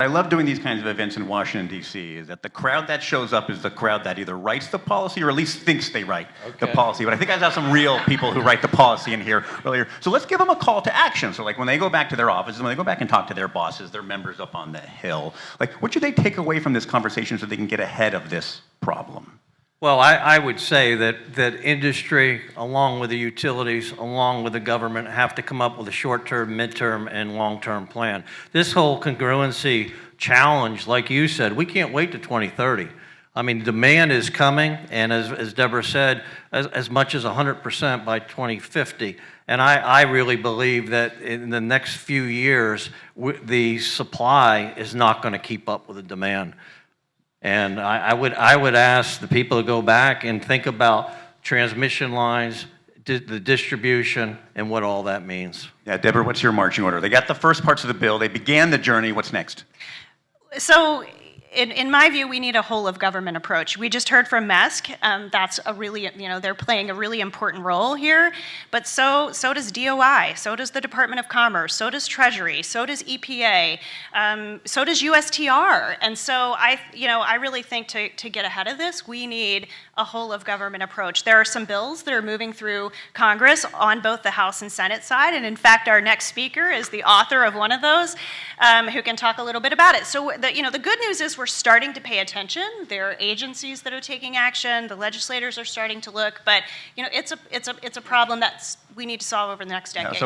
I love doing these kinds of events in Washington, D.C., is that the crowd that shows up is the crowd that either writes the policy or at least thinks they write the policy. But I think I have some real people who write the policy in here earlier. So let's give them a call to action. So like when they go back to their offices, when they go back and talk to their bosses, their members up on the Hill, like what should they take away from this conversation so they can get ahead of this problem? Well, I would say that industry, along with the utilities, along with the government, have to come up with a short-term, mid-term, and long-term plan. This whole congruency challenge, like you said, we can't wait to 2030. I mean, demand is coming, and as Deborah said, as much as 100% by 2050. And I really believe that in the next few years, the supply is not going to keep up with the demand. And I would ask the people to go back and think about transmission lines, the distribution, and what all that means. Yeah, Deborah, what's your marching order? They got the first parts of the bill. They began the journey. What's next? So, in my view, we need a whole of government approach. We just heard from MESC. That's a really, they're playing a really important role here. But so does DOI, so does the Department of Commerce, so does Treasury, so does EPA, so does USTR. And so I really think to get ahead of this, we need a whole of government approach. There are some bills that are moving through Congress on both the House and Senate side. And in fact, our next speaker is the author of one of those, who can talk a little bit about it. So the good news is we're starting to pay attention. There are agencies that are taking action. The legislators are starting to look, but it's a problem that we need to solve over the next decade. Yeah, so